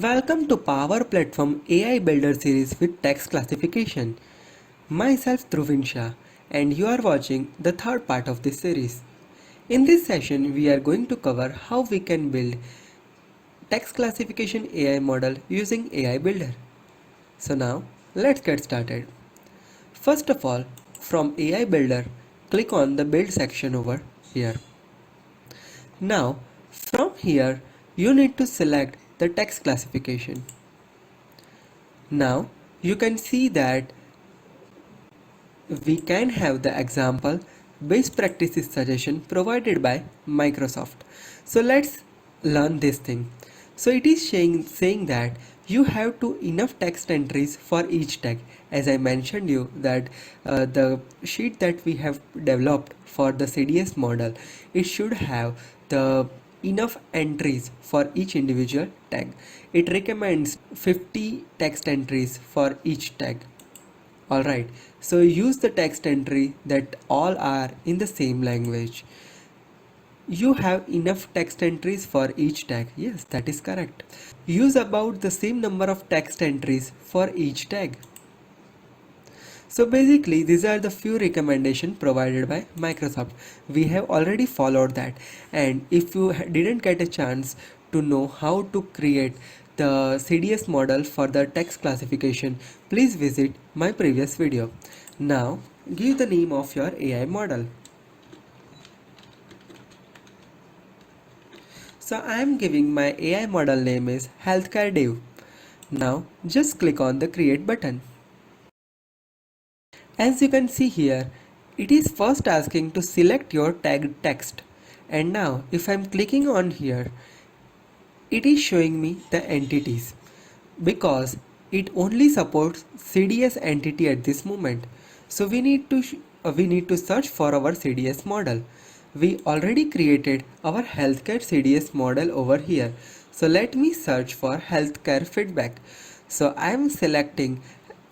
Welcome to Power Platform AI Builder series with text classification. Myself Dhruvin Shah and you are watching the third part of this series. In this session we are going to cover how we can build text classification AI model using AI Builder. So now let's get started. First of all, from AI Builder, click on the build section over here. Now from here you need to select the text classification. Now you can see that we can have the example best practices suggestion provided by Microsoft. So let's learn this thing. So it is saying that you have to enough text entries for each tag. As I mentioned you that the sheet that we have developed for the CDS model, it should have the enough entries for each individual tag. It recommends 50 text entries for each tag. Alright, so use the text entry that all are in the same language. You have enough text entries for each tag. Yes, that is correct. Use about the same number of text entries for each tag. So basically these are the few recommendations provided by Microsoft. We have already followed that, and if you didn't get a chance to know how to create the CDS model for the text classification, please visit my previous video. Now give the name of your AI model. So I am giving my AI model name is Healthcare Dev. Now just click on the create button. As you can see here, it is first asking to select your tag text, and now if I'm clicking on here, it is showing me the entities because it only supports CDS entity at this moment. So we need to search for our CDS model. We already created our healthcare CDS model over here. So let me search for healthcare feedback. So I am selecting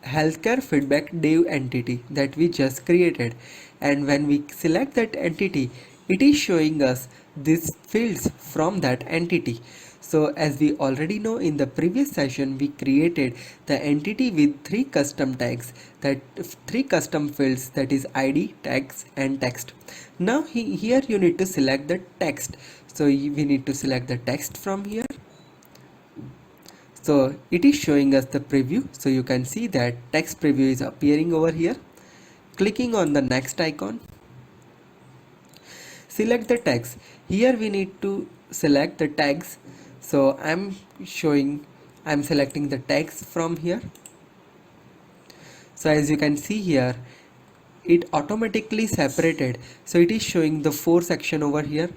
healthcare feedback dev entity that we just created, and when we select that entity, it is showing us these fields from that entity. So as we already know, in the previous session we created the entity with three custom tags, that three custom fields, that is id, tags and text. Now here you need to select the text, so we need to select the text from here. So it is showing us the preview, so you can see that text preview is appearing over here. Clicking on the next icon, select the text. Here we need to select the tags, so I'm selecting the tags from here. So as you can see here, it automatically separated, so it is showing the 4 section over here: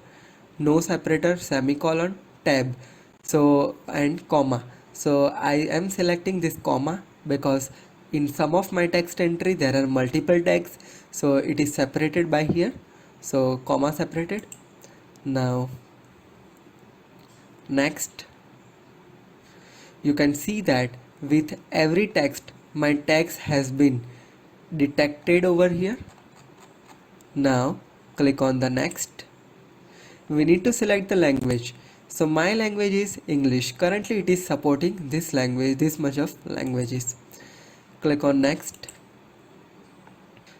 no separator, semicolon, tab, so and comma. So I am selecting this comma because in some of my text entry there are multiple tags, so it is separated by here, so comma separated. Now next, you can see that with every text my text has been detected over here. Now click on the next. We need to select the language. So my language is English. Currently it is supporting this language, this much of languages. Click on next.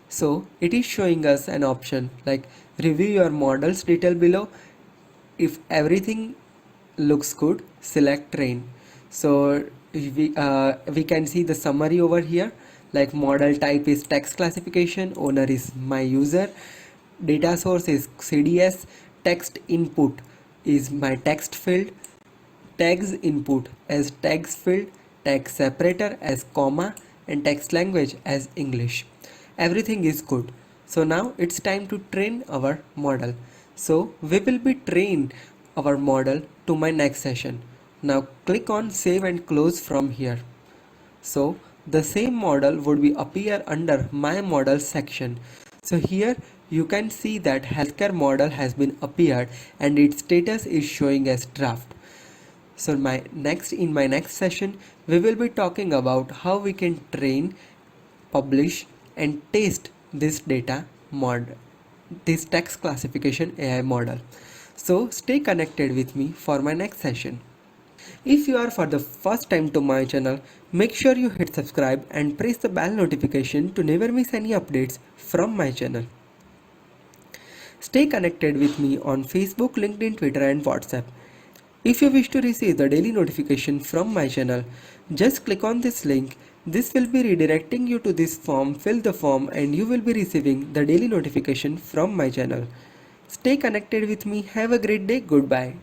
So it is showing us an option like review your models detail below. If everything looks good, select train. So we can see the summary over here, like model type is text classification, owner is my user, data source is CDS, text input is my text field, tags input as tags field, tag separator as comma, and text language as English. Everything is good. So now it's time to train our model. So we will be train our model to my next session. Now click on save and close from here. So the same model would be appear under my model section. So here you can see that healthcare model has been appeared and its status is showing as draft. So in my next session we will be talking about how we can train, publish and test this this text classification AI model. So stay connected with me for my next session. If you are for the first time to my channel, make sure you hit subscribe and press the bell notification to never miss any updates from my channel. Stay connected with me on Facebook, LinkedIn, Twitter and WhatsApp. If you wish to receive the daily notification from my channel, just click on this link. This will be redirecting you to this form. Fill the form and you will be receiving the daily notification from my channel. Stay connected with me. Have a great day. Goodbye.